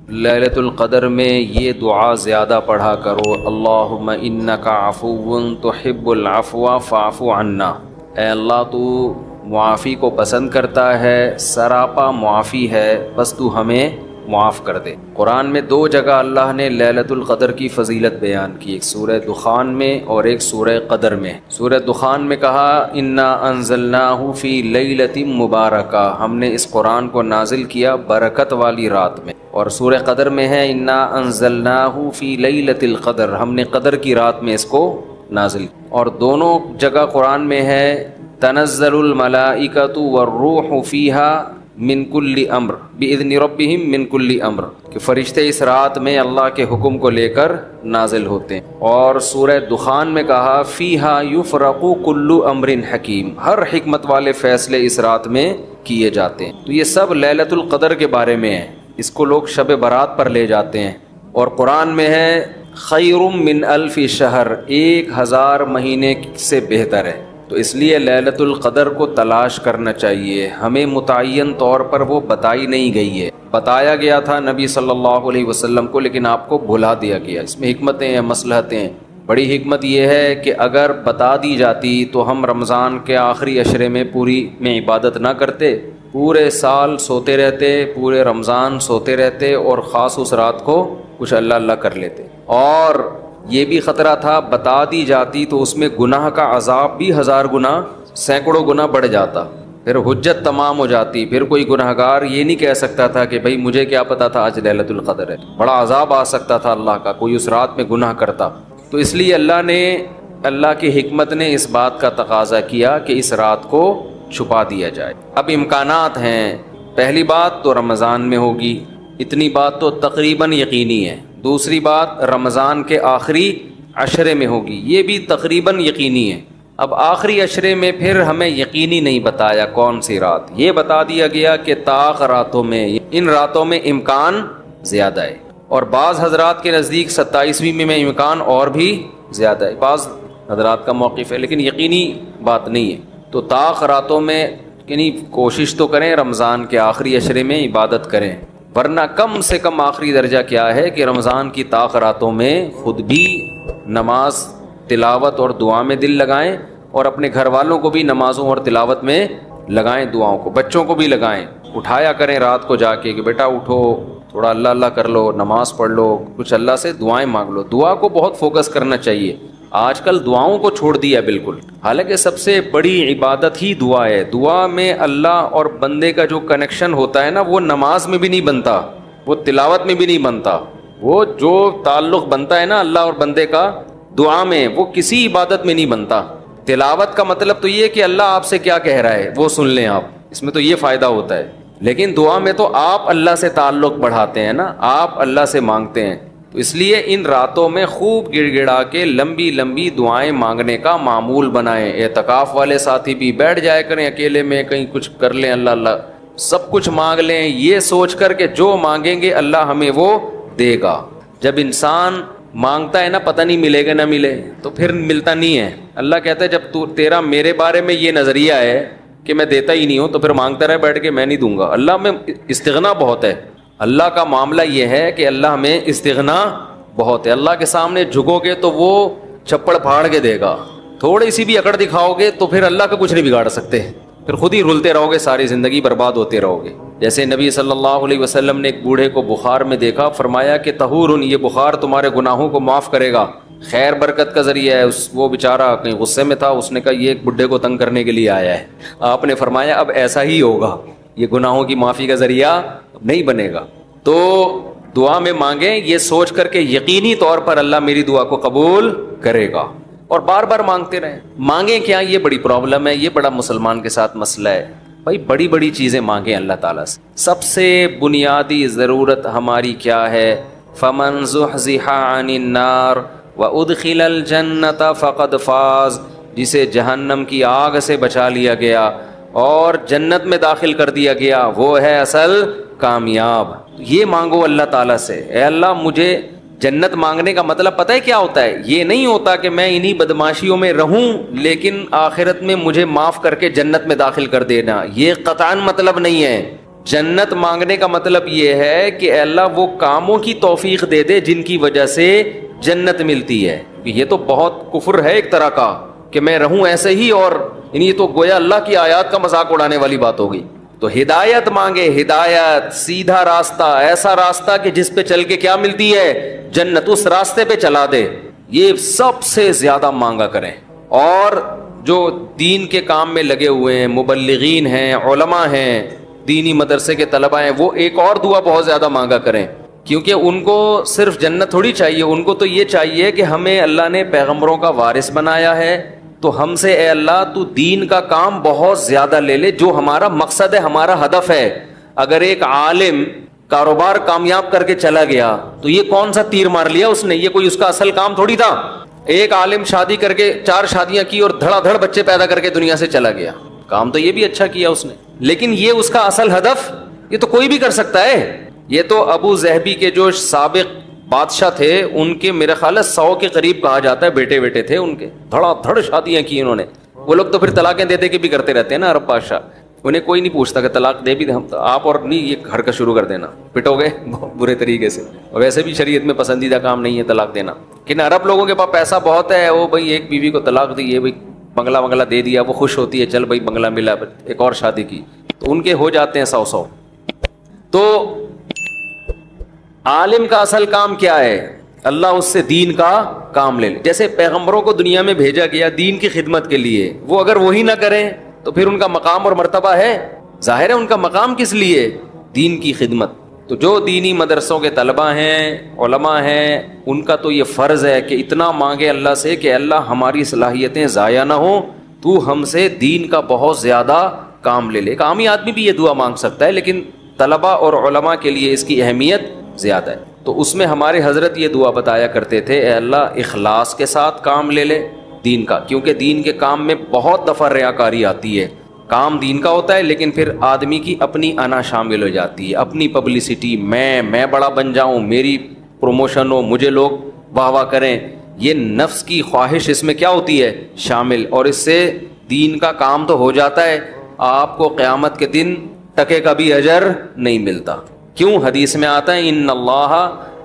لیلۃ القدر میں یہ دعا زیادہ پڑھا کرو، اللہم انک عفو تحب العفو فاعف عنا۔ اے اللہ تو معافی کو پسند کرتا ہے، سراپا معافی ہے، بس تو ہمیں معاف کر دے۔ قرآن میں دو جگہ اللہ نے لیلۃ القدر کی فضیلت بیان کی، ایک سورہ دخان میں اور ایک سورہ قدر میں۔ سورہ دخان میں کہا انا انزلناہ فی لیلۃ مبارکہ، ہم نے اس قرآن کو نازل کیا برکت والی رات میں، اور سورہ قدر میں ہے انا انزلناہ فی لیلۃ القدر، ہم نے قدر کی رات میں اس کو نازل کیا۔ اور دونوں جگہ قرآن میں ہے تنزل الملائکۃ والروح فیہا من کل امر باذن ربہم من کل امر، کہ فرشتے اس رات میں اللہ کے حکم کو لے کر نازل ہوتے ہیں۔ اور سورہ دخان میں کہا فیہا یفرق کل امر حکیم، ہر حکمت والے فیصلے اس رات میں کیے جاتے ہیں۔ تو یہ سب لیلۃ القدر کے بارے میں ہے، اس کو لوگ شب برات پر لے جاتے ہیں۔ اور قرآن میں ہے خیر من الف شہر، 1000 مہینے سے بہتر ہے۔ تو اس لیے لیلۃ القدر کو تلاش کرنا چاہیے، ہمیں متعین طور پر وہ بتائی نہیں گئی ہے، بتایا گیا تھا نبی صلی اللہ علیہ وسلم کو، لیکن آپ کو بھلا دیا گیا۔ اس میں حکمتیں ہیں، مصلحتیں ہیں۔ بڑی حکمت یہ ہے کہ اگر بتا دی جاتی تو ہم رمضان کے آخری عشرے میں پوری میں عبادت نہ کرتے، پورے سال سوتے رہتے، پورے رمضان سوتے رہتے، اور خاص اس رات کو کچھ اللہ اللہ کر لیتے۔ اور یہ بھی خطرہ تھا بتا دی جاتی تو اس میں گناہ کا عذاب بھی 1000 گنا، سینکڑوں گنا بڑھ جاتا، پھر حجت تمام ہو جاتی، پھر کوئی گناہ گار یہ نہیں کہہ سکتا تھا کہ بھائی مجھے کیا پتا تھا آج لیلۃ القدر ہے، بڑا عذاب آ سکتا تھا اللہ کا، کوئی اس رات میں گناہ کرتا۔ تو اس لیے اللہ کی حکمت نے اس بات کا تقاضا کیا کہ اس رات کو چھپا دیا جائے۔ اب امکانات ہیں، پہلی بات تو رمضان میں ہوگی، اتنی بات تو تقریباً یقینی ہے۔ دوسری بات رمضان کے آخری عشرے میں ہوگی، یہ بھی تقریباً یقینی ہے۔ اب آخری عشرے میں پھر ہمیں یقینی نہیں بتایا کون سی رات، یہ بتا دیا گیا کہ طاق راتوں میں، ان راتوں میں امکان زیادہ ہے، اور بعض حضرات کے نزدیک 27ویں میں امکان اور بھی زیادہ ہے، بعض حضرات کا موقف ہے، لیکن یقینی بات نہیں ہے۔ تو طاق راتوں میں یعنی کوشش تو کریں رمضان کے آخری عشرے میں عبادت کریں، ورنہ کم سے کم آخری درجہ کیا ہے کہ رمضان کی طاق راتوں میں خود بھی نماز، تلاوت اور دعا میں دل لگائیں، اور اپنے گھر والوں کو بھی نمازوں اور تلاوت میں لگائیں، دعاؤں کو، بچوں کو بھی لگائیں، اٹھایا کریں رات کو جا کے کہ بیٹا اٹھو، تھوڑا اللہ اللہ کر لو، نماز پڑھ لو، کچھ اللہ سے دعائیں مانگ لو۔ دعا کو بہت فوکس کرنا چاہیے، آج کل دعاؤں کو چھوڑ دیا بالکل، حالانکہ سب سے بڑی عبادت ہی دعا ہے۔ دعا میں اللہ اور بندے کا جو کنیکشن ہوتا ہے نا، وہ نماز میں بھی نہیں بنتا، وہ تلاوت میں بھی نہیں بنتا، وہ جو تعلق بنتا ہے نا اللہ اور بندے کا دعا میں، وہ کسی عبادت میں نہیں بنتا۔ تلاوت کا مطلب تو یہ کہ اللہ آپ سے کیا کہہ رہا ہے وہ سن لیں آپ، اس میں تو یہ فائدہ ہوتا ہے، لیکن دعا میں تو آپ اللہ سے تعلق بڑھاتے ہیں نا، آپ اللہ سے مانگتے ہیں۔ تو اس لیے ان راتوں میں خوب گڑ گڑا کے لمبی لمبی دعائیں مانگنے کا معمول بنائیں۔ اعتکاف والے ساتھی بھی بیٹھ جائے کریں اکیلے میں، کہیں کچھ کر لیں، اللہ اللہ سب کچھ مانگ لیں، یہ سوچ کر کہ جو مانگیں گے اللہ ہمیں وہ دے گا۔ جب انسان مانگتا ہے نا پتہ نہیں ملے گا نہ ملے، تو پھر ملتا نہیں ہے۔ اللہ کہتا ہے جب تیرا میرے بارے میں یہ نظریہ ہے کہ میں دیتا ہی نہیں ہوں، تو پھر مانگتا رہے بیٹھ کے، میں نہیں دوں گا۔ اللہ میں استغنا بہت ہے، اللہ کا معاملہ یہ ہے کہ اللہ میں استغنا بہت ہے، اللہ کے سامنے جھکو گے تو وہ چھپڑ پھاڑ کے دے گا، تھوڑی سی بھی اکڑ دکھاؤ گے تو پھر اللہ کا کچھ نہیں بگاڑ سکتے، پھر خود ہی رلتے رہو گے، ساری زندگی برباد ہوتے رہو گے۔ جیسے نبی صلی اللہ علیہ وسلم نے ایک بوڑھے کو بخار میں دیکھا، فرمایا کہ طہور، یہ بخار تمہارے گناہوں کو معاف کرے گا، خیر برکت کا ذریعہ ہے۔ وہ بیچارہ کہیں غصے میں تھا، اس نے کہا یہ ایک بڈھے کو تنگ کرنے کے لیے آیا ہے۔ آپ نے فرمایا اب ایسا ہی ہوگا، یہ گناہوں کی معافی کا ذریعہ نہیں بنے گا۔ تو دعا میں مانگیں یہ سوچ کر کے یقینی طور پر اللہ میری دعا کو قبول کرے گا، اور بار بار مانگتے رہیں۔ مانگیں کیا، یہ بڑی پرابلم ہے، یہ بڑا مسلمان کے ساتھ مسئلہ ہے۔ بھائی بڑی بڑی چیزیں مانگیں اللہ تعالیٰ سے۔ سب سے بنیادی ضرورت ہماری کیا ہے؟ فمن زحزح عن النار وادخل الجنة فقد فاز، جسے جہنم کی آگ سے بچا لیا گیا اور جنت میں داخل کر دیا گیا، وہ ہے اصل کامیاب۔ یہ مانگو اللہ تعالیٰ سے، اے اللہ مجھے جنت مانگنے کا مطلب پتہ ہے کیا ہوتا ہے؟ یہ نہیں ہوتا کہ میں انہی بدماشیوں میں رہوں لیکن آخرت میں مجھے معاف کر کے جنت میں داخل کر دینا، یہ قطعاً مطلب نہیں ہے۔ جنت مانگنے کا مطلب یہ ہے کہ اے اللہ وہ کاموں کی توفیق دے دے جن کی وجہ سے جنت ملتی ہے. یہ تو بہت کفر ہے ایک طرح کا کہ میں رہوں ایسے ہی, اور یہ تو گویا اللہ کی آیات کا مذاق اڑانے والی بات ہو گئی. تو ہدایت مانگے, ہدایت, سیدھا راستہ, ایسا راستہ کہ جس پہ چل کے کیا ملتی ہے, جنت, اس راستے پہ چلا دے. یہ سب سے زیادہ مانگا کریں. اور جو دین کے کام میں لگے ہوئے ہیں, مبلغین ہیں, علماء ہیں, دینی مدرسے کے طلباء ہیں, وہ ایک اور دعا بہت زیادہ مانگا کریں, کیونکہ ان کو صرف جنت تھوڑی چاہیے, ان کو تو یہ چاہیے کہ ہمیں اللہ نے پیغمبروں کا وارث بنایا ہے, تو ہم سے اے اللہ تو دین کا کام بہت زیادہ لے لے, جو ہمارا مقصد ہے, ہمارا ہدف ہے. اگر ایک عالم کاروبار کامیاب کر کے چلا گیا تو یہ کون سا تیر مار لیا اس نے, یہ کوئی اس کا اصل کام تھوڑی تھا. ایک عالم شادی کر کے 4 شادیاں کی اور دھڑا دھڑ بچے پیدا کر کے دنیا سے چلا گیا, کام تو یہ بھی اچھا کیا اس نے, لیکن یہ اس کا اصل ہدف, یہ تو کوئی بھی کر سکتا ہے. یہ تو ابو ظہبی کے جو سابق بادشاہ تھے ان کے میرے خیال ہے 100 کے قریب کہا جاتا ہے بیٹے بیٹے تھے ان کے, دھڑا دھڑ شادیاں کی انہوں نے. وہ لوگ تو پھر طلاقیں دے دے کے بھی کرتے رہتے ہیں نا عرب بادشاہ, انہیں کوئی نہیں پوچھتا کہ طلاق دے بھی دیں, ہم آپ اور نہیں, یہ گھر کا شروع کر دینا, پٹو گے برے طریقے سے. اور ویسے بھی شریعت میں پسندیدہ کام نہیں ہے طلاق دینا, لیکن عرب لوگوں کے پاس پیسہ بہت ہے, وہ بھائی ایک بیوی کو طلاق دی, یہ بھائی بنگلہ دے دیا, وہ خوش ہوتی ہے, چل بھائی بنگلہ ملا, ایک اور شادی کی, تو ان کے ہو جاتے ہیں 100. تو عالم کا اصل کام کیا ہے, اللہ اس سے دین کا کام لے لے. جیسے پیغمبروں کو دنیا میں بھیجا گیا دین کی خدمت کے لیے, وہ اگر وہی نہ کریں تو پھر ان کا مقام اور مرتبہ ہے, ظاہر ہے ان کا مقام کس لیے, دین کی خدمت. تو جو دینی مدرسوں کے طلباء ہیں, علماء ہیں, ان کا تو یہ فرض ہے کہ اتنا مانگے اللہ سے کہ اللہ ہماری صلاحیتیں ضائع نہ ہوں, تو ہم سے دین کا بہت زیادہ کام لے لے. ایک عامی آدمی بھی یہ دعا مانگ سکتا ہے, لیکن طلباء اور علماء کے لیے اس کی اہمیت زیادہ ہے. تو اس میں ہمارے حضرت یہ دعا بتایا کرتے تھے, اے اللہ اخلاص کے ساتھ کام لے لے دین کا, کیونکہ دین کے کام میں بہت دفعہ ریاکاری آتی ہے. کام دین کا ہوتا ہے لیکن پھر آدمی کی اپنی انا شامل ہو جاتی ہے, اپنی پبلسٹی, میں بڑا بن جاؤں, میری پروموشن ہو, مجھے لوگ واہ واہ کریں, یہ نفس کی خواہش اس میں کیا ہوتی ہے شامل, اور اس سے دین کا کام تو ہو جاتا ہے, آپ کو قیامت کے دن ٹکے کا بھی اجر نہیں ملتا. کیوں؟ حدیث میں آتا ہے ان اللہ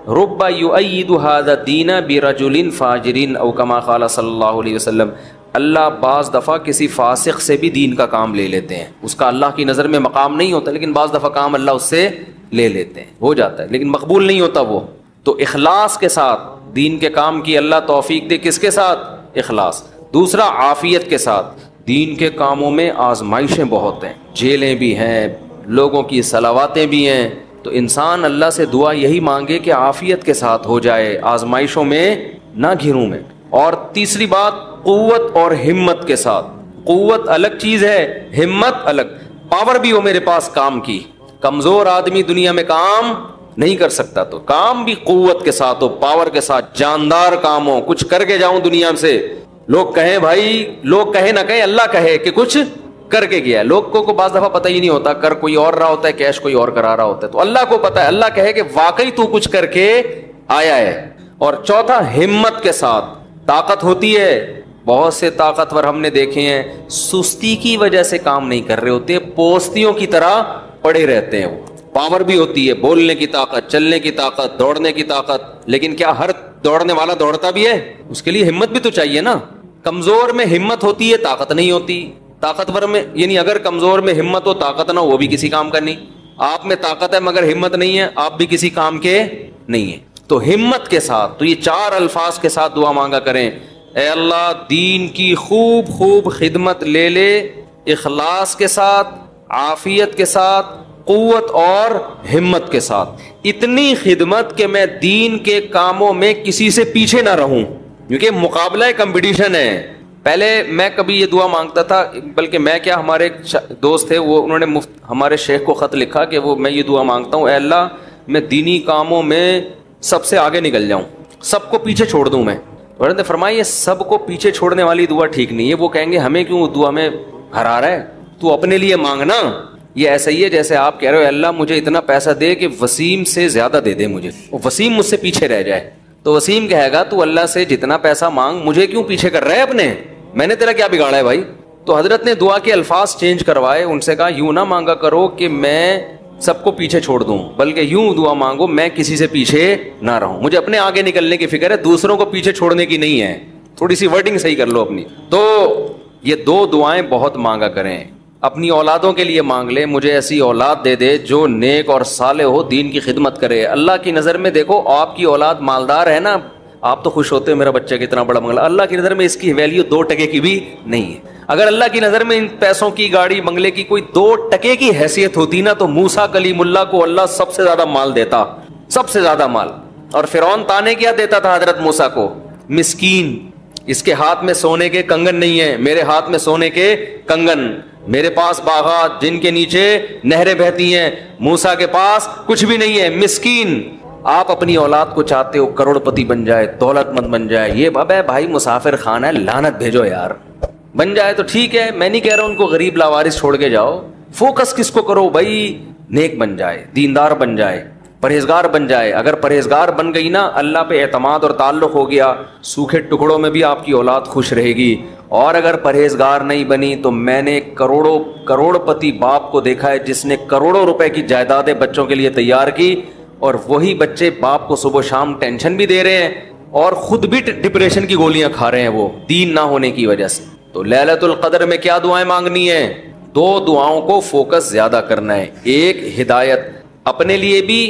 رب یؤید ھذا الدین برجل فاجر او کما قال صلی اللہ علیہ وسلم, اللہ بعض دفعہ کسی فاسق سے بھی دین کا کام لے لیتے ہیں, اس کا اللہ کی نظر میں مقام نہیں ہوتا, لیکن بعض دفعہ کام اللہ اس سے لے لیتے ہیں, ہو جاتا ہے, لیکن مقبول نہیں ہوتا وہ. تو اخلاص کے ساتھ دین کے کام کی اللہ توفیق دے, کس کے ساتھ, اخلاص. دوسرا عافیت کے ساتھ. دین کے کاموں میں آزمائشیں بہت ہیں, جیلیں بھی ہیں, لوگوں کی صلواتیں بھی ہیں, تو انسان اللہ سے دعا یہی مانگے کہ عافیت کے ساتھ ہو جائے, آزمائشوں میں نہ گھروں میں. اور تیسری بات, قوت اور ہمت کے ساتھ. قوت الگ چیز ہے, ہمت الگ. پاور بھی ہو میرے پاس کام کی, کمزور آدمی دنیا میں کام نہیں کر سکتا, تو کام بھی قوت کے ساتھ ہو, پاور کے ساتھ, جاندار کام ہو, کچھ کر کے جاؤں دنیا سے, لوگ کہیں بھائی, لوگ کہیں نہ کہیں, اللہ کہے کہ کچھ کر کے گیا. لوگوں کو بعض دفعہ پتہ ہی نہیں ہوتا, کر کوئی اور رہا ہوتا ہے, کیش کوئی اور کرا رہا ہوتا ہے, تو اللہ کو پتہ ہے, اللہ کہے کہ واقعی تو کچھ کر کے آیا ہے. اور چوتھا, ہمت کے ساتھ. طاقت ہوتی ہے, بہت سے طاقتور ہم نے دیکھے ہیں سستی کی وجہ سے کام نہیں کر رہے ہوتے, پوستیوں کی طرح پڑے رہتے ہیں. وہ پاور بھی ہوتی ہے, بولنے کی طاقت, چلنے کی طاقت, دوڑنے کی طاقت, لیکن کیا ہر دوڑنے والا دوڑتا بھی ہے؟ اس کے لیے ہمت بھی تو چاہیے نا. کمزور میں ہمت ہوتی ہے, طاقت نہیں ہوتی. طاقتور میں, یعنی اگر کمزور میں ہمت ہو, طاقت نہ ہو, وہ بھی کسی کام کا نہیں. آپ میں طاقت ہے مگر ہمت نہیں ہے, آپ بھی کسی کام کے نہیں ہیں. تو ہمت کے ساتھ, تو یہ 4 الفاظ کے ساتھ دعا مانگا کریں, اے اللہ دین کی خوب خوب خدمت لے لے, اخلاص کے ساتھ, عافیت کے ساتھ, قوت اور ہمت کے ساتھ. اتنی خدمت کہ میں دین کے کاموں میں کسی سے پیچھے نہ رہوں, کیونکہ مقابلہ کمپٹیشن ہے. پہلے میں کبھی یہ دعا مانگتا تھا, بلکہ میں کیا, ہمارے دوست تھے, وہ انہوں نے ہمارے شیخ کو خط لکھا کہ وہ میں یہ دعا مانگتا ہوں, اے اللہ میں دینی کاموں میں سب سے آگے نکل جاؤں, سب کو پیچھے چھوڑ دوں میں. انہوں نے فرمایا یہ سب کو پیچھے چھوڑنے والی دعا ٹھیک نہیں ہے, وہ کہیں گے ہمیں کیوں دعا میں ہرا رہا ہے, تو اپنے لیے مانگنا. یہ ایسا ہی ہے جیسے آپ کہہ رہے ہو, اے اللہ مجھے اتنا پیسہ دے کہ وسیم سے زیادہ دے دے مجھے, وہ وسیم مجھ سے پیچھے رہ جائے. تو وسیم کہے گا تو اللہ سے جتنا پیسہ مانگ, مجھے کیوں پیچھے کر رہا ہے اپنے, میں نے تیرا کیا بگاڑا ہے بھائی. تو حضرت نے دعا کے الفاظ چینج کروائے, ان سے کہا یوں نہ مانگا کرو کہ میں سب کو پیچھے چھوڑ دوں، بلکہ یوں دعا مانگو میں کسی سے پیچھے نہ رہوں، مجھے اپنے آگے نکلنے کی فکر ہے، دوسروں کو پیچھے چھوڑنے کی نہیں ہے. تھوڑی سی ورڈنگ صحیح کر لو اپنی. تو یہ 2 دعائیں بہت مانگا کریں. اپنی اولادوں کے لیے مانگ لے، مجھے ایسی اولاد دے دے جو نیک اور صالح ہو، دین کی خدمت کرے. اللہ کی نظر میں دیکھو آپ کی اولاد مالدار ہے نا، آپ تو خوش ہوتے ہو میرا بچہ کتنا بڑا بنگلہ. اللہ کی نظر میں اس کی ویلیو 2 ٹکے کی بھی نہیں ہے. اگر اللہ کی نظر میں ان پیسوں کی، گاڑی بنگلے کی کوئی 2 ٹکے کی حیثیت ہوتی نا، تو موسیٰ کلیم اللہ کو اللہ سب سے زیادہ مال دیتا، سب سے زیادہ مال. اور فرعون تانے کیا دیتا تھا حضرت موسیٰ کو؟ مسکین، اس کے ہاتھ میں سونے کے کنگن نہیں ہیں، میرے ہاتھ میں سونے کے کنگن، میرے پاس باغات جن کے نیچے نہریں بہتی ہیں، موسیٰ کے پاس کچھ بھی نہیں ہے، مسکین. آپ اپنی اولاد کو چاہتے ہو کروڑ پتی بن جائے، دولت مند بن جائے، یہ بابا بھائی مسافر خانہ ہے، لعنت بھیجو یار. بن جائے تو ٹھیک ہے، میں نہیں کہہ رہا ان کو غریب لاوارث چھوڑ کے جاؤ. فوکس کس کو کرو بھائی؟ نیک بن جائے، دیندار بن جائے، پرہیزگار بن جائے. اگر پرہیزگار بن گئی نا، اللہ پہ اعتماد اور تعلق ہو گیا، سوکھے ٹکڑوں میں بھی آپ کی اولاد خوش رہے گی. اور اگر پرہیزگار نہیں بنی تو میں نے کروڑ پتی باپ کو دیکھا ہے جس نے کروڑوں روپے کی جائیدادیں بچوں کے لیے تیار کی، اور وہی بچے باپ کو صبح شام ٹینشن بھی دے رہے ہیں اور خود بھی ڈپریشن کی گولیاں کھا رہے ہیں، وہ دین نہ ہونے کی وجہ سے. تو لیلۃ القدر میں کیا دعائیں مانگنی ہے؟ 2 دعاؤں کو فوکس زیادہ کرنا ہے. ایک ہدایت اپنے لیے بھی،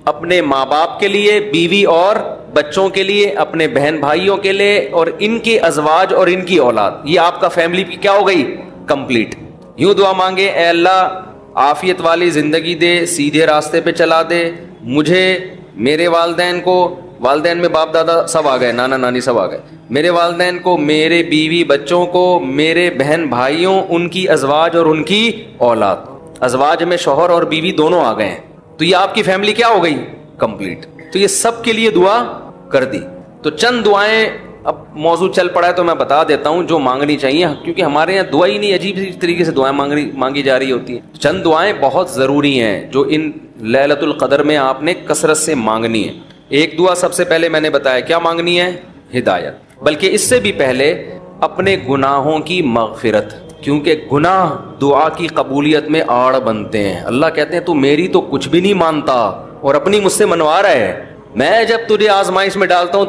اپنے ماں باپ کے لیے، بیوی اور بچوں کے لیے، اپنے بہن بھائیوں کے لیے، اور ان کے ازواج اور ان کی اولاد. یہ آپ کا فیملی کیا ہو گئی؟ کمپلیٹ. یوں دعا مانگے، اے اللہ عافیت والی زندگی دے، سیدھے راستے پہ چلا دے مجھے، میرے والدین کو، والدین میں باپ دادا سب آ گئے، نانا نانی سب آ گئے، میرے والدین کو، میرے بیوی بچوں کو، میرے بہن بھائیوں، ان کی ازواج اور ان کی اولاد. ازواج میں شوہر اور بیوی دونوں آ گئے ہیں، تو یہ آپ کی فیملی کیا ہو گئی؟ کمپلیٹ. تو یہ سب کے لیے دعا کر دی. تو چند دعائیں، اب موضوع چل پڑا ہے تو میں بتا دیتا ہوں جو مانگنی چاہیے، کیونکہ ہمارے یہاں دعا ہی نہیں، عجیب سی طریقے سے دعائیں مانگی جا رہی ہوتی ہیں. چند دعائیں بہت ضروری ہیں جو ان لیلۃ القدر میں آپ نے کثرت سے مانگنی ہے. ایک دعا سب سے پہلے میں نے بتایا کیا مانگنی ہے؟ ہدایت. بلکہ اس سے بھی پہلے اپنے گناہوں کی مغفرت، کیونکہ گناہ دعا کی قبولیت میں آڑ بنتے ہیں. اللہ کہتے ہیں تو میری تو کچھ بھی نہیں مانتا اور اپنی مجھ سے منوا رہا ہے، میں جب تجھے آزمائش میں ڈالتا ہوں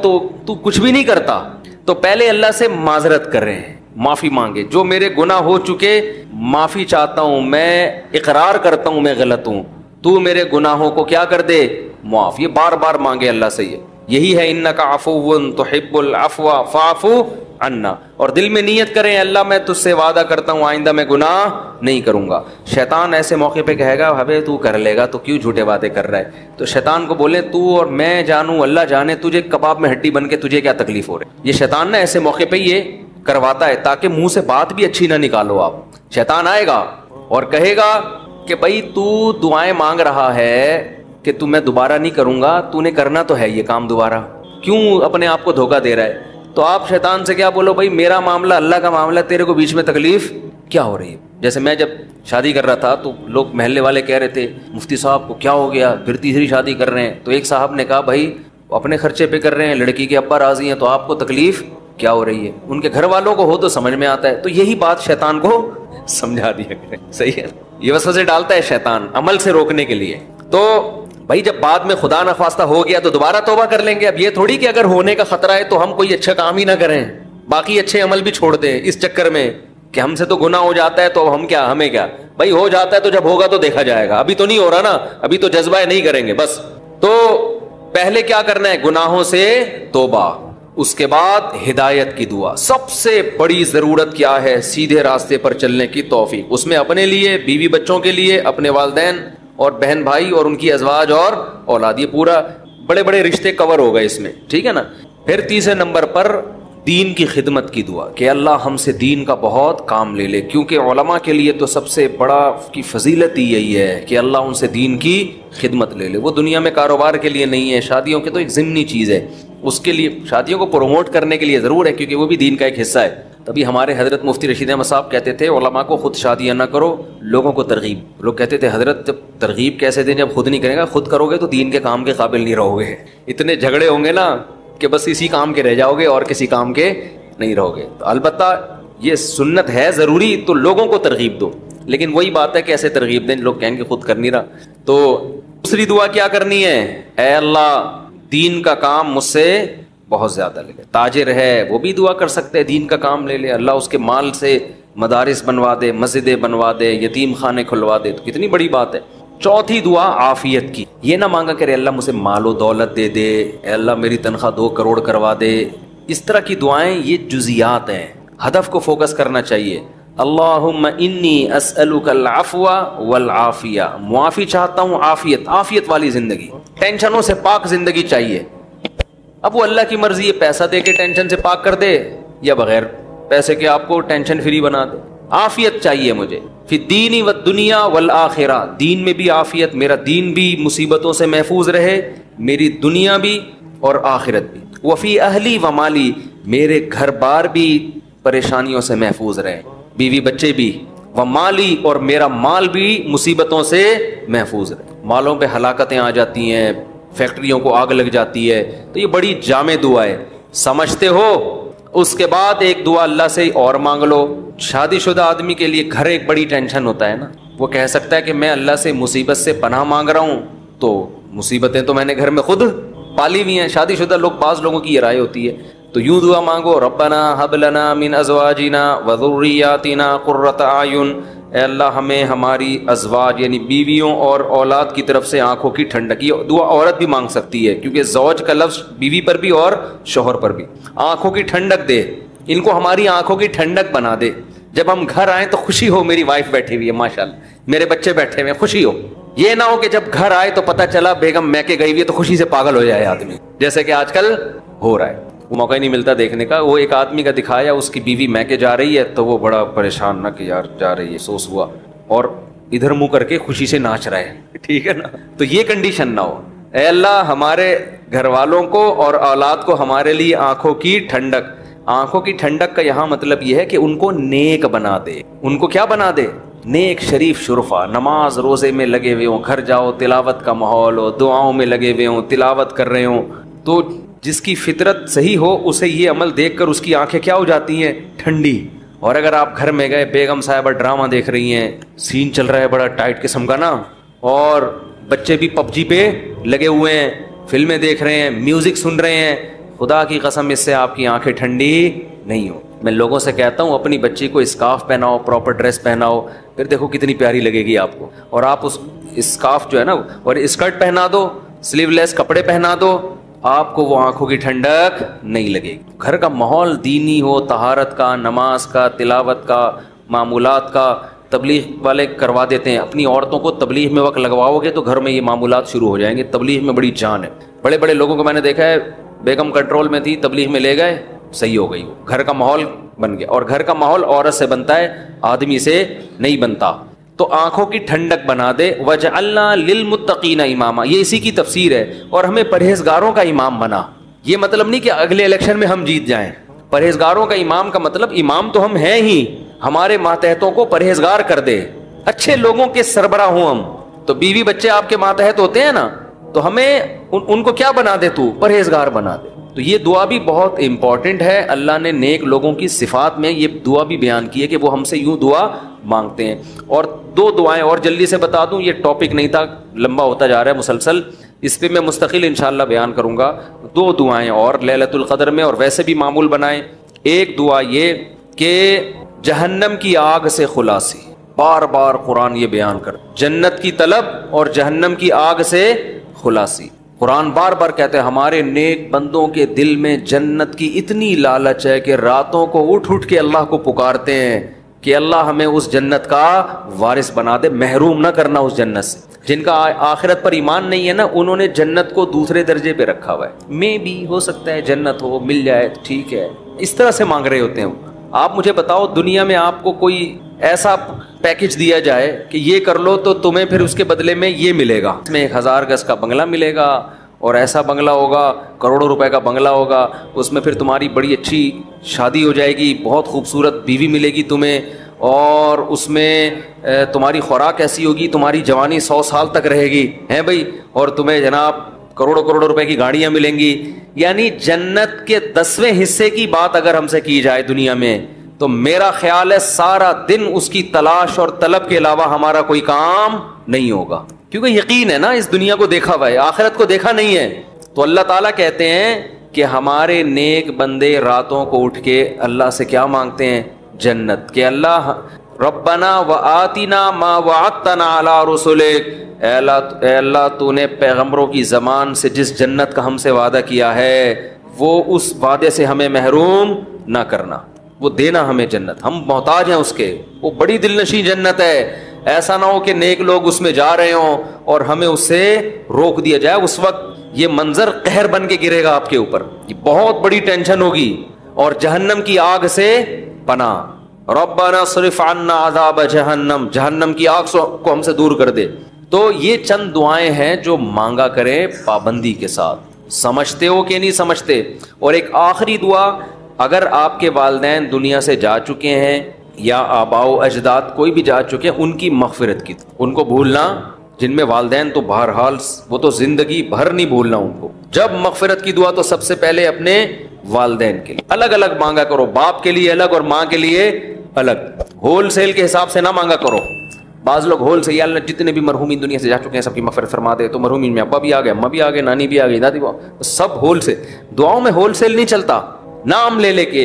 تو کچھ بھی نہیں کرتا. تو پہلے اللہ سے معذرت کر رہے ہیں، معافی مانگے. جو میرے گناہ ہو چکے معافی چاہتا ہوں، میں اقرار کرتا ہوں میں غلط ہوں، تو میرے گناہوں کو کیا کر دے؟ معاف. یہ بار بار مانگے اللہ سے. یہی ہے انک عفو تحب العفو فاعف عنا. اور دل میں نیت کریں اللہ میں تجھ سے وعدہ کرتا ہوں آئندہ میں گناہ نہیں کروں گا. شیطان ایسے موقع پہ کہے گا ہبے تو کر لے گا تو کیوں جھوٹے باتیں کر رہا ہے. تو شیطان کو بولے تو اور میں جانوں اللہ جانے تجھے کباب میں ہڈی بن کے تجھے کیا تکلیف ہو رہی. یہ شیطان نا ایسے موقع پہ یہ کرواتا ہے تاکہ منہ سے بات بھی اچھی نہ نکالو آپ. شیطان آئے گا اور کہے گا کہ بھائی تو دعائیں مانگ رہا ہے کہ تو میں دوبارہ نہیں کروں گا، تو نے کرنا تو ہے یہ کام دوبارہ، کیوں اپنے آپ کو دھوکہ دے رہا ہے. تو آپ شیطان سے کیا بولو، بھائی میرا معاملہ اللہ کا معاملہ، تیرے کو بیچ میں تکلیف کیا ہو رہی ہے. جیسے میں جب شادی کر رہا تھا تو لوگ محلے والے کہہ رہے تھے مفتی صاحب کو کیا ہو گیا، پھر تیسری شادی کر رہے ہیں. تو ایک صاحب نے کہا بھائی اپنے خرچے پہ کر رہے ہیں، لڑکی کے ابا راضی ہیں، تو آپ کو تکلیف کیا ہو رہی ہے. ان کے گھر والوں کو ہو تو سمجھ میں آتا ہے. تو یہی بات شیطان کو سمجھا دیا کرے. صحیح ہے، یہ وسوسے ڈالتا ہے شیطان عمل سے روکنے کے لیے. تو بھائی جب بعد میں خدا نخواستہ ہو گیا تو دوبارہ توبہ کر لیں گے. اب یہ تھوڑی کہ اگر ہونے کا خطرہ ہے تو ہم کوئی اچھا کام ہی نہ کریں، باقی اچھے عمل بھی چھوڑ دیں اس چکر میں کہ ہم سے تو گناہ ہو جاتا ہے تو ہم کیا، ہمیں کیا. بھائی ہو جاتا ہے تو جب ہوگا تو دیکھا جائے گا، ابھی تو نہیں ہو رہا نا، ابھی تو جذبہ نہیں کریں گے بس. تو پہلے کیا کرنا ہے؟ گناہوں سے توبہ، اس کے بعد ہدایت کی دعا. سب سے بڑی ضرورت کیا ہے؟ سیدھے راستے پر چلنے کی توفیق. اس میں اپنے لیے، بیوی بچوں کے لیے، اپنے والدین اور بہن بھائی اور ان کی ازواج اور اولاد، یہ پورا بڑے بڑے رشتے کور ہو گئے اس میں، ٹھیک ہے نا. پھر تیسرے نمبر پر دین کی خدمت کی دعا کہ اللہ ہم سے دین کا بہت کام لے لے، کیونکہ علماء کے لیے تو سب سے بڑا کی فضیلت ہی یہی ہے کہ اللہ ان سے دین کی خدمت لے لے. وہ دنیا میں کاروبار کے لیے نہیں ہے، شادیوں کے تو ایک ضمنی چیز ہے، اس کے لیے شادیوں کو پروموٹ کرنے کے لیے ضرور ہے کیونکہ وہ بھی دین کا ایک حصہ ہے. تبھی ہمارے حضرت مفتی رشید احمد صاحب کہتے تھے علماء کو خود شادیاں نہ کرو، لوگوں کو ترغیب. لوگ کہتے تھے حضرت جب ترغیب کیسے دیں جب خود نہیں کرے گا، خود کرو گے تو دین کے کام کے قابل نہیں رہو گے. اتنے جھگڑے ہوں گے نا کہ بس اسی کام کے رہ جاؤ گے اور کسی کام کے نہیں رہو گے. تو البتہ یہ سنت ہے ضروری، تو لوگوں کو ترغیب دو. لیکن وہی بات ہے کہ ایسے ترغیب دیں لوگ کہیں کہ خود کر نہیں رہا. تو دوسری دعا کیا کرنی ہے؟ اے اللہ دین کا کام مجھ سے بہت زیادہ لے لے. تاجر ہے وہ بھی دعا کر سکتے ہیں دین کا کام لے لے, اللہ اس کے مال سے مدارس بنوا دے, مسجدیں بنوا دے, یتیم خانے کھلوا دے, تو کتنی بڑی بات ہے. چوتھی دعا عافیت کی. یہ نہ مانگا کرے اللہ مجھے مال و دولت دے دے, اے اللہ میری تنخواہ 2 کروڑ کروا دے. اس طرح کی دعائیں یہ جزیات ہیں, ہدف کو فوکس کرنا چاہیے. اللہم انی اسألک العفو والعافیہ, معافی چاہتا ہوں, عافیت والی زندگی, ٹینشنوں سے پاک زندگی چاہیے. اب وہ اللہ کی مرضی ہے پیسہ دے کے ٹینشن سے پاک کر دے یا بغیر پیسے کے آپ کو ٹینشن فری بنا دے. عافیت چاہیے مجھے فی الدین والدنیا والآخرہ, دین میں بھی عافیت, میرا دین بھی مصیبتوں سے محفوظ رہے, میری دنیا بھی اور آخرت بھی. وفی اہلی و مالی, میرے گھر بار بھی پریشانیوں سے محفوظ رہے, بیوی بچے بھی, و مالی اور میرا مال بھی مصیبتوں سے محفوظ رہے. مالوں پہ ہلاکتیں آ جاتی ہیں, فیکٹریوں کو آگ لگ جاتی ہے, تو یہ بڑی جامع دعا ہے, سمجھتے ہو. اس کے بعد ایک دعا اللہ سے اور مانگ لو. شادی شدہ آدمی کے لیے گھر ایک بڑی ٹینشن ہوتا ہے نا, وہ کہہ سکتا ہے کہ میں اللہ سے مصیبت سے پناہ مانگ رہا ہوں, تو مصیبتیں تو میں نے گھر میں خود پالی ہوئی ہیں. شادی شدہ لوگ, بعض لوگوں کی یہ رائے ہوتی ہے, تو یوں دعا مانگو, ربنا ہب لنا من ازواجنا وذریاتنا قرۃ اعین, اے اللہ ہمیں ہماری ازواج یعنی بیویوں اور اولاد کی طرف سے آنکھوں کی ٹھنڈک. یہ دعا عورت بھی مانگ سکتی ہے کیونکہ زوج کا لفظ بیوی پر بھی اور شوہر پر بھی. آنکھوں کی ٹھنڈک دے, ان کو ہماری آنکھوں کی ٹھنڈک بنا دے. جب ہم گھر آئیں تو خوشی ہو, میری وائف بیٹھی ہوئی ہے ماشاءاللہ, میرے بچے بیٹھے ہوئے, خوشی ہو. یہ نہ ہو کہ جب گھر آئے تو پتہ چلا بیگم میکے گئی ہوئی ہے تو خوشی سے پاگل ہو جائے آدمی, جیسے کہ آج کل ہو رہا ہے. وہ موقع ہی نہیں ملتا دیکھنے کا. وہ ایک آدمی کا دکھایا, اس کی بیوی میکے جا رہی ہے تو وہ بڑا پریشان نہ کہ یار جا رہی ہے, افسوس ہوا, اور ادھر منہ کر کے خوشی سے ناچ رہا ہے. ٹھیک ہے نا, تو یہ کنڈیشن نہ ہو. اے اللہ ہمارے گھر والوں کو اور اولاد کو ہمارے لیے آنکھوں کی ٹھنڈک. آنکھوں کی ٹھنڈک کا یہاں مطلب یہ ہے کہ ان کو نیک بنا دے. ان کو کیا بنا دے؟ نیک, شریف, شرفا. نماز روزے میں لگے ہوئے ہوں, گھر جاؤ تلاوت کا ماحول ہو, دعاؤں میں لگے ہوئے ہوں, تلاوت کر رہے ہوں. تو جس کی فطرت صحیح ہو اسے یہ عمل دیکھ کر اس کی آنکھیں کیا ہو جاتی ہیں؟ ٹھنڈی. اور اگر آپ گھر میں گئے, بیگم صاحبہ ڈرامہ دیکھ رہی ہیں, سین چل رہا ہے بڑا ٹائٹ قسم کا نا, اور بچے بھی پب جی پہ لگے ہوئے ہیں, فلمیں دیکھ رہے ہیں, میوزک سن رہے ہیں, خدا کی قسم اس سے آپ کی آنکھیں ٹھنڈی نہیں ہو. میں لوگوں سے کہتا ہوں اپنی بچی کو اسکارف پہناؤ, پراپر ڈریس پہناؤ, پھر دیکھو کتنی پیاری لگے گی آپ کو. اور آپ اس اسکارف جو ہے نا اور اسکرٹ پہنا دو, سلیو لیس کپڑے پہنا دو, آپ کو وہ آنکھوں کی ٹھنڈک نہیں لگے گی. گھر کا ماحول دینی ہو, طہارت کا, نماز کا, تلاوت کا, معمولات کا. تبلیغ والے کروا دیتے ہیں, اپنی عورتوں کو تبلیغ میں وقت لگواؤ گے تو گھر میں یہ معمولات شروع ہو جائیں گے. تبلیغ میں بڑی جان ہے. بڑے بڑے لوگوں کو میں نے دیکھا ہے, بیگم کنٹرول میں تھی, تبلیغ میں لے گئے, صحیح ہو گئی, گھر کا ماحول بن گیا. اور گھر کا ماحول عورت سے بنتا ہے, آدمی سے نہیں بنتا. تو آنکھوں کی ٹھنڈک بنا دے. وجعلنا للمتقین اماما, یہ اسی کی تفسیر ہے. اور ہمیں پرہیزگاروں کا امام بنا. یہ مطلب نہیں کہ اگلے الیکشن میں ہم جیت جائیں. پرہیزگاروں کا امام کا مطلب امام تو ہم ہیں ہی, ہمارے ماتحتوں کو پرہیزگار کر دے, اچھے لوگوں کے سربراہ ہوں ہم. تو بیوی بچے آپ کے ماتحت ہوتے ہیں نا, تو ہمیں ان کو کیا بنا دے, تو پرہیزگار بنا دے. تو یہ دعا بھی بہت امپورٹنٹ ہے. اللہ نے نیک لوگوں کی صفات میں یہ دعا بھی بیان کی ہے کہ وہ ہم سے یوں دعا مانگتے ہیں. اور 2 دعائیں اور جلدی سے بتا دوں, یہ ٹاپک نہیں تھا, لمبا ہوتا جا رہا ہے مسلسل, اس پہ میں مستقل انشاءاللہ بیان کروں گا. 2 دعائیں اور لیلۃ القدر میں, اور ویسے بھی معمول بنائیں. ایک دعا یہ کہ جہنم کی آگ سے خلاصی, بار بار قرآن یہ بیان کر, جنت کی طلب اور جہنم کی آگ سے خلاصی. قرآن بار بار کہتے ہیں ہمارے نیک بندوں کے دل میں جنت کی اتنی لالچ ہے کہ راتوں کو اٹھ اٹھ کے اللہ کو پکارتے ہیں کہ اللہ ہمیں اس جنت کا وارث بنا دے, محروم نہ کرنا اس جنت سے. جن کا آخرت پر ایمان نہیں ہے نا, انہوں نے جنت کو دوسرے درجے پہ رکھا ہوا ہے. میں بھی ہو سکتا ہے جنت ہو, مل جائے ٹھیک ہے, اس طرح سے مانگ رہے ہوتے ہیں. آپ مجھے بتاؤ دنیا میں آپ کو کوئی ایسا پیکج دیا جائے کہ یہ کر لو تو تمہیں پھر اس کے بدلے میں یہ ملے گا, اس میں 1000 گز کا بنگلہ ملے گا, اور ایسا بنگلہ ہوگا, کروڑوں روپے کا بنگلہ ہوگا, اس میں پھر تمہاری بڑی اچھی شادی ہو جائے گی, بہت خوبصورت بیوی ملے گی تمہیں, اور اس میں تمہاری خوراک ایسی ہوگی, تمہاری جوانی 100 سال تک رہے گی ہیں بھائی, اور تمہیں جناب کروڑوں کروڑوں روپے کی گاڑیاں ملیں گی. یعنی جنت کے 10ویں حصے کی بات اگر ہم سے کی جائے دنیا میں, تو میرا خیال ہے سارا دن اس کی تلاش اور طلب کے علاوہ ہمارا کوئی کام نہیں ہوگا، کیونکہ یقین ہے نا اس دنیا کو دیکھا ہوا ہے، آخرت کو دیکھا نہیں ہے. تو اللہ تعالیٰ کہتے ہیں کہ ہمارے نیک بندے راتوں کو اٹھ کے اللہ سے کیا مانگتے ہیں؟ جنت. کہ اللہ ربنا وآتنا ما وعدتنا علی رسلک، اے اللہ تو نے پیغمبروں کی زبان سے جس جنت کا ہم سے وعدہ کیا ہے وہ اس وعدے سے ہمیں محروم نہ کرنا، وہ دینا ہمیں جنت، ہم محتاج ہیں اس کے. وہ بڑی دل نشیں جنت ہے، ایسا نہ ہو کہ نیک لوگ اس میں جا رہے ہوں اور ہمیں اس سے روک دیا جائے. اس وقت یہ منظر قہر بن کے گرے گا آپ کے اوپر، یہ بہت بڑی ٹینشن ہوگی. اور جہنم کی آگ سے پناہ، ربنا صرف عنا عذاب جہنم، جہنم کی آگ کو ہم سے دور کر دے. تو یہ چند دعائیں ہیں جو مانگا کریں پابندی کے ساتھ. سمجھتے ہو کہ نہیں سمجھتے؟ اور ایک آخری دعا، اگر آپ کے والدین دنیا سے جا چکے ہیں یا آباء و اجداد کوئی بھی جا چکے ہیں، ان کی مغفرت کی، ان کو بھولنا، جن میں والدین تو بہرحال وہ تو زندگی بھر نہیں بھولنا ان کو. جب مغفرت کی دعا تو سب سے پہلے اپنے والدین کے لیے الگ الگ مانگا کرو، باپ کے لیے الگ اور ماں کے لیے الگ، ہول سیل کے حساب سے نہ مانگا کرو. بعض لوگ ہول سے، یا اللہ جتنے بھی مرحومین دنیا سے جا چکے ہیں سب کی مغفرت فرما دے. تو مرحومین میں ابا بھی آ گئے، اماں بھی آ گئے، نانی بھی آ گئی، دادی بھی، سب ہول سے. دعاؤں میں ہول سیل نہیں چلتا، نام لے لے کے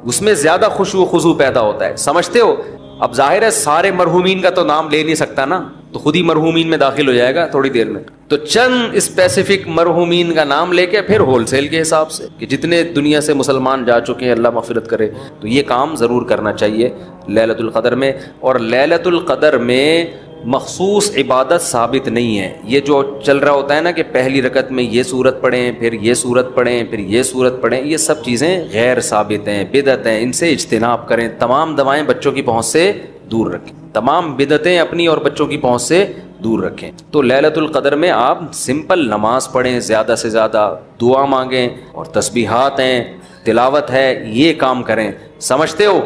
اس میں زیادہ خشوع و خضوع پیدا ہوتا ہے. سمجھتے ہو؟ اب ظاہر ہے سارے مرحومین کا تو نام لے نہیں سکتا نا، تو خود ہی مرحومین میں داخل ہو جائے گا تھوڑی دیر میں. تو چند اسپیسیفک مرحومین کا نام لے کے پھر ہول سیل کے حساب سے کہ جتنے دنیا سے مسلمان جا چکے ہیں اللہ مغفرت کرے. تو یہ کام ضرور کرنا چاہیے لیلۃ القدر میں. اور لیلۃ القدر میں مخصوص عبادت ثابت نہیں ہے. یہ جو چل رہا ہوتا ہے نا کہ پہلی رکعت میں یہ سورت پڑھیں، پھر یہ سورت پڑھیں، پھر یہ سورت پڑھیں، یہ سب چیزیں غیر ثابت ہیں، بدعت ہیں. ان سے اجتناب کریں. تمام دوائیں بچوں کی پہنچ سے دور رکھیں، تمام بدعتیں اپنی اور بچوں کی پہنچ سے دور رکھیں. تو لیلۃ القدر میں آپ سمپل نماز پڑھیں، زیادہ سے زیادہ دعا مانگیں، اور تسبیحات ہیں، تلاوت ہے، یہ کام کریں. سمجھتے ہو؟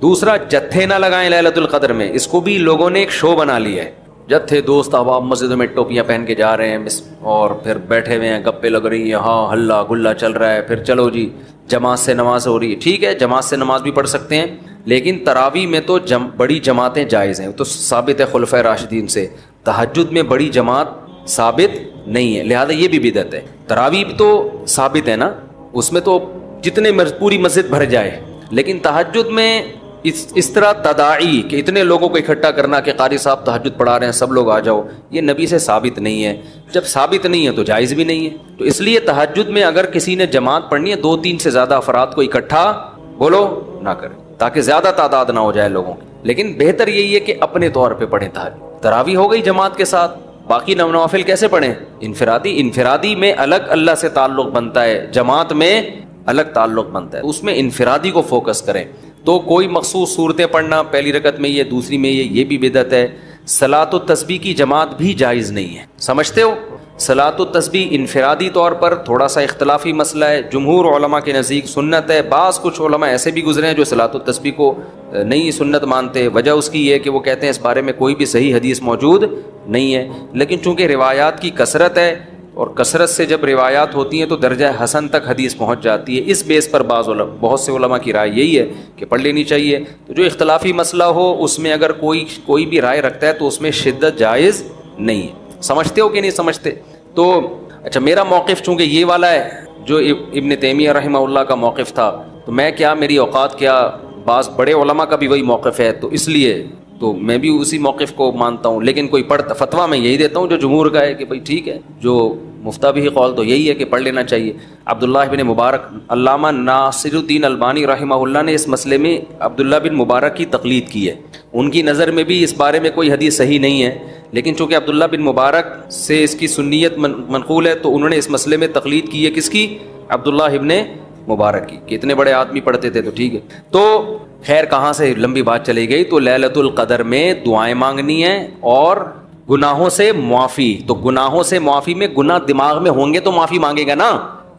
دوسرا، جتھے نہ لگائیں لیلۃ القدر میں. اس کو بھی لوگوں نے ایک شو بنا لیا ہے. جتھے دوست احباب مسجدوں میں ٹوپیاں پہن کے جا رہے ہیں اور پھر بیٹھے ہوئے ہیں، گپے لگ رہی ہیں، ہاں ہلا گلا چل رہا ہے، پھر چلو جی جماعت سے نماز ہو رہی ہے. ٹھیک ہے، جماعت سے نماز بھی پڑھ سکتے ہیں، لیکن تراویح میں تو بڑی جماعتیں جائز ہیں، تو ثابت ہے خلفائے راشدین سے. تہجد میں بڑی جماعت ثابت نہیں ہے، لہذا یہ بھی بدعت ہے. تراویح تو ثابت ہے نا، اس میں تو جتنے پوری مسجد بھر جائے، لیکن تہجد میں اس طرح تداعی کہ اتنے لوگوں کو اکٹھا کرنا کہ قاری صاحب تہجد پڑھا رہے ہیں سب لوگ آ جاؤ، یہ نبی سے ثابت نہیں ہے. جب ثابت نہیں ہے تو جائز بھی نہیں ہے. تو اس لیے تہجد میں اگر کسی نے جماعت پڑھنی ہے 2-3 سے زیادہ افراد کو اکٹھا بولو نہ کریں، تاکہ زیادہ تعداد نہ ہو جائے لوگوں کی. لیکن بہتر یہی ہے کہ اپنے طور پہ پڑھیں. تراویح ہو گئی جماعت کے ساتھ، باقی نوافل کیسے پڑھیں؟ انفرادی میں الگ اللہ سے تعلق بنتا ہے، جماعت میں الگ تعلق بنتا ہے، اس میں انفرادی کو فوکس کریں. تو کوئی مخصوص صورتیں پڑھنا، پہلی رکعت میں یہ، دوسری میں یہ بھی بدعت ہے. صلاۃ التسبیح کی جماعت بھی جائز نہیں ہے. سمجھتے ہو؟ صلاۃ التسبیح انفرادی طور پر تھوڑا سا اختلافی مسئلہ ہے. جمہور علماء کے نزدیک سنت ہے. بعض کچھ علماء ایسے بھی گزرے ہیں جو صلاۃ التسبیح کو نہیں سنت مانتے. وجہ اس کی یہ ہے کہ وہ کہتے ہیں اس بارے میں کوئی بھی صحیح حدیث موجود نہیں ہے. لیکن چونکہ روایات کی کثرت ہے، اور کثرت سے جب روایات ہوتی ہیں تو درجہ حسن تک حدیث پہنچ جاتی ہے. اس بیس پر بہت سے علماء کی رائے یہی ہے کہ پڑھ لینی چاہیے. تو جو اختلافی مسئلہ ہو اس میں اگر کوئی بھی رائے رکھتا ہے تو اس میں شدت جائز نہیں ہے. سمجھتے ہو کہ نہیں سمجھتے؟ تو اچھا، میرا موقف چونکہ یہ والا ہے جو ابن تیمیہ رحمہ اللہ کا موقف تھا، تو میں کیا، میری اوقات کیا، بعض بڑے علماء کا بھی وہی موقف ہے، تو اس لیے تو میں بھی اسی موقف کو مانتا ہوں. لیکن کوئی فتویٰ میں یہی دیتا ہوں جو جمہور کا ہے کہ بھائی ٹھیک ہے، جو مفتہ بھی قول تو یہی ہے کہ پڑھ لینا چاہیے. عبداللہ بن مبارک، علامہ ناصر الدین البانی رحمہ اللہ نے اس مسئلے میں عبداللہ بن مبارک کی تقلید کی ہے. ان کی نظر میں بھی اس بارے میں کوئی حدیث صحیح نہیں ہے، لیکن چونکہ عبداللہ بن مبارک سے اس کی سنیت منقول ہے تو انہوں نے اس مسئلے میں تقلید کی ہے. کس کی؟ عبداللہ ابن مبارک کی، کہ اتنے بڑے آدمی پڑھتے تھے تو ٹھیک ہے. تو خیر کہاں سے لمبی بات چلی گئی. تو لیلۃ القدر میں دعائیں مانگنی ہیں اور گناہوں سے معافی. تو گناہوں سے معافی میں گناہ دماغ میں ہوں گے تو معافی مانگے گا نا.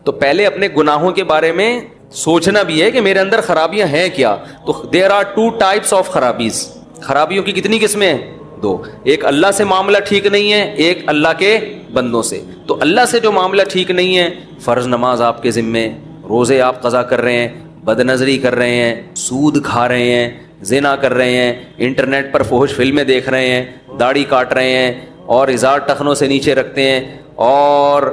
تو پہلے اپنے گناہوں کے بارے میں سوچنا بھی ہے کہ میرے اندر خرابیاں ہیں کیا. تو دیر آر 2 types آف خرابیز. خرابیوں کی کتنی قسمیں ہیں؟ 2. ایک اللہ سے معاملہ ٹھیک نہیں ہے، ایک اللہ کے بندوں سے. تو اللہ سے جو معاملہ ٹھیک نہیں ہے، فرض نماز آپ کے ذمے، روزے آپ قضا کر رہے ہیں، بد نظری کر رہے ہیں، سود کھا رہے ہیں، زنا کر رہے ہیں، انٹرنیٹ پر فحش فلمیں دیکھ رہے ہیں، داڑھی کاٹ رہے ہیں اور ازار ٹخنوں سے نیچے رکھتے ہیں اور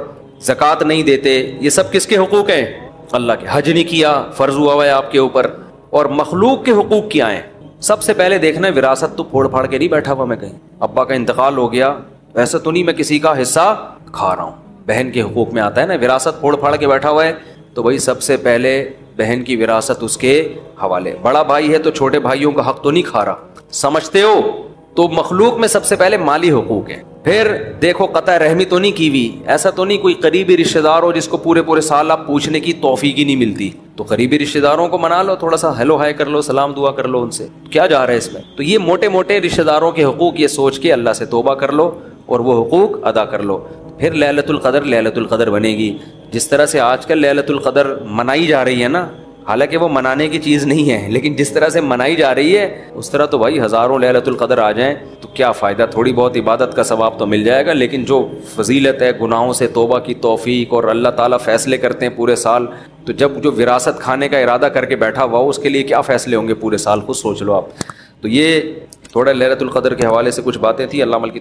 زکوٰۃ نہیں دیتے، یہ سب کس کے حقوق ہیں؟ اللہ کے۔ حج نہیں کیا، فرض ہوا ہوا ہے آپ کے اوپر، اور مخلوق کے حقوق کیا ہیں؟ سب سے پہلے دیکھنا ہے وراثت تو پھوڑ پھاڑ کے نہیں بیٹھا ہوا میں کہیں، ابا کا انتقال ہو گیا ایسا تو نہیں میں کسی کا حصہ کھا رہا ہوں، بہن کے حقوق میں آتا ہے نا، وراثت پھوڑ پھاڑ کے بیٹھا ہوا ہے تو بھائی سب سے پہلے بہن کی وراثت اس کے حوالے، بڑا بھائی ہے تو چھوٹے بھائیوں کا حق تو نہیں کھا رہا، سمجھتے ہو؟ تو مخلوق میں سب سے پہلے مالی حقوق ہیں، پھر دیکھو قطع رحمی تو نہیں کی ہوئی، ایسا تو نہیں کوئی قریبی رشتہ دار ہو جس کو پورے سال آپ پوچھنے کی توفیق ہی نہیں ملتی، تو قریبی رشتہ داروں کو منا لو، تھوڑا سا ہیلو ہائے کر لو، سلام دعا کر لو ان سے، کیا جا رہا ہے اس میں؟ تو یہ موٹے موٹے رشتہ داروں کے حقوق یہ سوچ کے اللہ سے توبہ کر لو اور وہ حقوق ادا کر لو، پھر لیلۃ القدر بنے گی۔ جس طرح سے آج کل لیلۃ القدر منائی جا رہی ہے نا، حالانکہ وہ منانے کی چیز نہیں ہے، لیکن جس طرح سے منائی جا رہی ہے اس طرح تو بھائی ہزاروں لیلۃ القدر آ جائیں تو کیا فائدہ، تھوڑی بہت عبادت کا ثواب تو مل جائے گا، لیکن جو فضیلت ہے گناہوں سے توبہ کی توفیق اور اللہ تعالیٰ فیصلے کرتے ہیں پورے سال، تو جب جو وراثت کھانے کا ارادہ کر کے بیٹھا ہوا ہو اس کے لیے کیا فیصلے ہوں گے پورے سال، خود سوچ لو آپ۔ تو یہ تھوڑا لیلۃ القدر کے حوالے سے کچھ باتیں تھیں، اللہ عمل کی